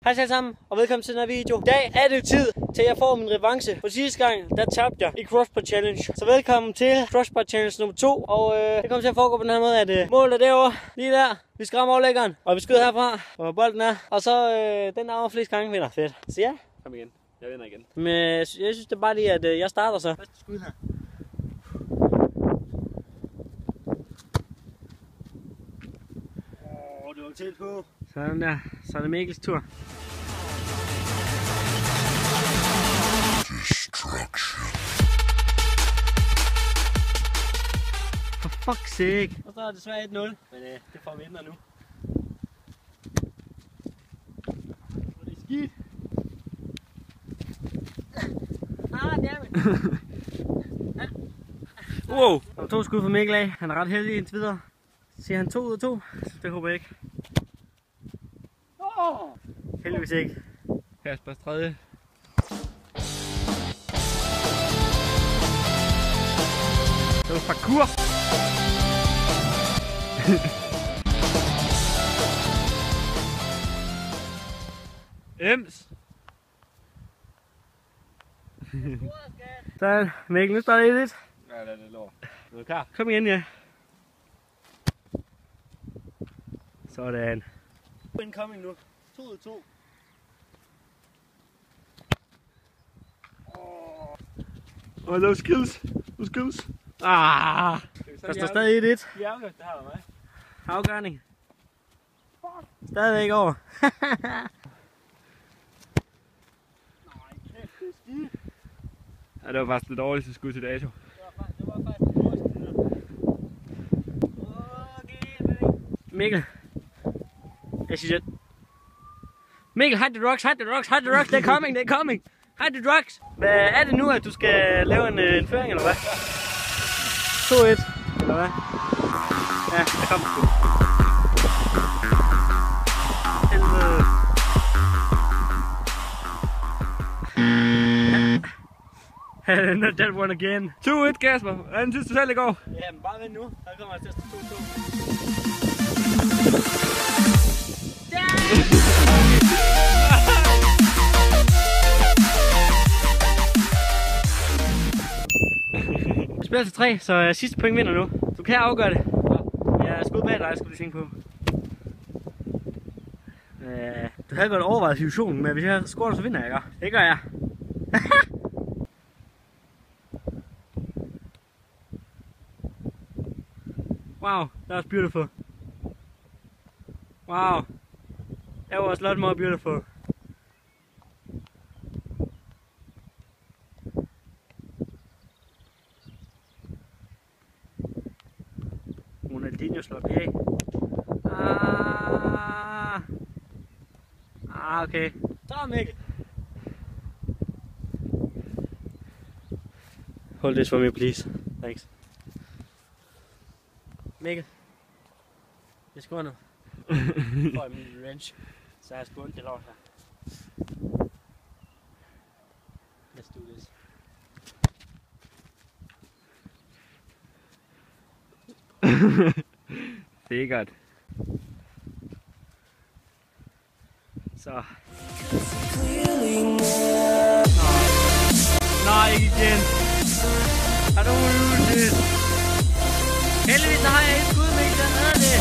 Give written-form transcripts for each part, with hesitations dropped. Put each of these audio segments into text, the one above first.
Hej alle sammen, og velkommen til den her video. I dag er det tid til, at jeg får min revanche. For sidste gang, der tabte jeg i Crossbar Challenge. Så velkommen til Crossbar Challenge nummer 2. Og det kommer til at foregå på den her måde, at målet er derovre, lige der. Vi skal ramme overlæggeren, og vi skyder herfra, hvor bolden er. Og så den der over flest gange vinder. Fedt. Så ja. Kom igen. Jeg vinder igen. Men jeg synes det er bare lige, at jeg starter så. Første skud her. Det var tæt på. Sådan der. Så er det Mikkels tur. For fuck's sake. Og så er det desværre 1-0. Men det får vi ændre nu. Og det er skidt. Wow. Der var 2 skud for Mikkel af. Han er ret heldig indtil videre. Siger han 2 ud af 2? Det håber jeg ikke. Heldigvis ikke. Kaspers tredje. Det var parkour. Ems. Sådan, Mikkel, nu står det 1-1. Ja, det er lort. Er du klar? Kom igen, ja. Sådan. Incoming nu. 2 ud af 2. Oh, no skills. No skills. Der står stadig 1-1. Vi er afgjort, det her med. Afgørning. Stadigvæk over. Ja, det var faktisk det dårligste skud til dato. Det var faktisk det dårligste. Mikkel. Jeg siger Mikkel, hide the drugs, hide the drugs, hide the drugs, they're coming, they're coming. Hide the drugs. Hvad er det nu, at du skal lave en føring, eller hvad? 2-1, eller hvad? Ja, der kom sgu. Helvede. Not that one again. 2-1, Kasper. Hvordan synes du selv, det går? Ja, men bare vent nu. Der kommer jeg til at stå 2-2. Vi spiller til 3, så sidste point vinder nu. Du kan afgøre det. Jeg er skudt bag dig, skulle du tænke på. Du havde godt overvejet situationen, men hvis jeg scorer, så vinder jeg, ikke? Det gør jeg. Wow, that was beautiful. Wow, that was a lot more beautiful. Ronaldinho slår op af. Okay. Så Mikkel. Hold this for me, please. Thanks. Mikkel. Jeg scorer nu. For min revenge. Så jeg har sgu ondt det lort her. Let's do this. Sikkert. Så. Nej, ikke igen. I don't want to lose this. Heldigvis har jeg et skud, Mikkel, der havde det.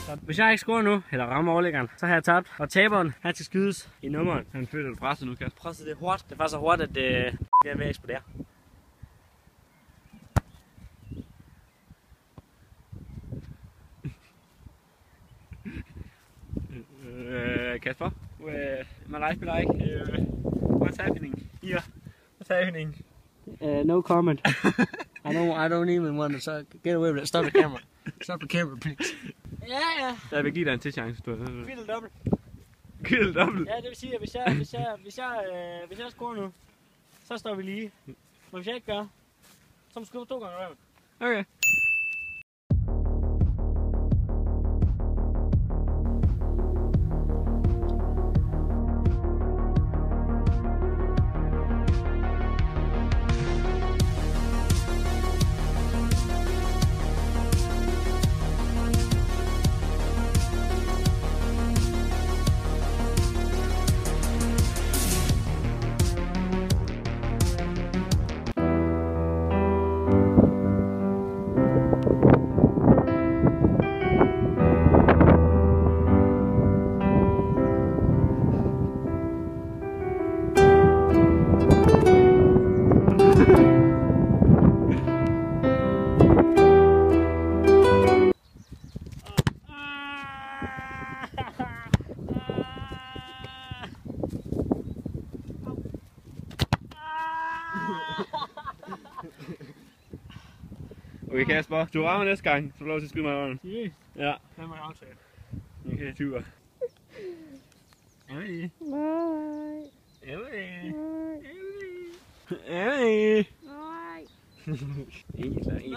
Så hvis jeg ikke scorer nu, eller rammer overlæggeren, så har jeg tabt. Og taberen, han skal skydes i nummeren. Han føler, at du presser nu, Kasper. Presset det er hårdt. Det er faktisk så hårdt, at det er ved at eksplodere. Kasper, my life be like, what's happening here? What's happening? No comment. I don't even want to get away with it. Stop the camera. Stop the camera, please. Ja. Jeg vil give dig en til chance, du har. Kviddel dobbelt. Kviddel dobbelt? Ja, det vil sige, at hvis jeg scorer nu, så står vi lige. Men hvis jeg ikke gør, så må du skubbe 2 gange røven. Okay. Okay, Kasper, du rammer næste gang, så får du lov til at skyde mig i øjnene. Seriøst? Ja. Det må jeg aftale. Okay, typer. Emily. Nej. Emily. Emily. Nej. En, så en. Nå!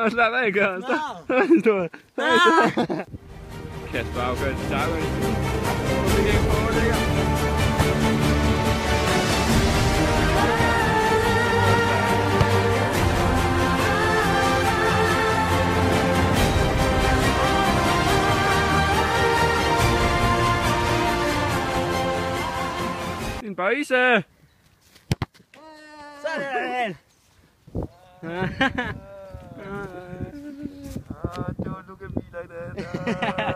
Åh, slap af, gør han. Stop. Kasper afgør til Darwin. Det kan ikke få det her. En bøjse! Sådan! Don't look at me like that.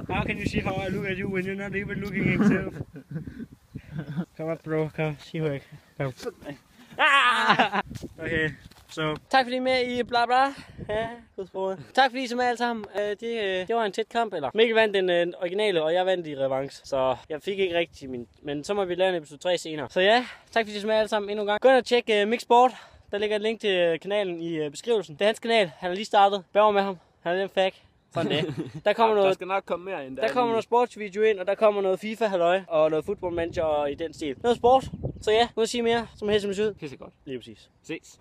How can you see how I look at you when you're not even looking at yourself? Come up, bro. Come, see who I come. Okay, så tak fordi I er med i bla bla. Ja, gudsbror. Tak fordi I så med alle sammen. Det var en tæt kamp, eller? Mikkel vandt den originale, og jeg vandt i revanche. Så jeg fik ikke rigtig min... Men så må vi lave en episode 3 senere. Så ja, tak fordi I så med alle sammen endnu en gang. Gå ind og tjek Mixsport. Der ligger et link til kanalen i beskrivelsen. Det er hans kanal. Han har lige startet. Bær med ham. Han er den fag. Sådan det. Der kommer noget... Der skal nok komme mere end der kommer noget sportsvideo ind, og der kommer noget FIFA-halløj, og noget football manager og i den stil. Noget sport. Så ja, nu at sige mere, som helst som ud. Pisse godt. Lige præcis. Ses.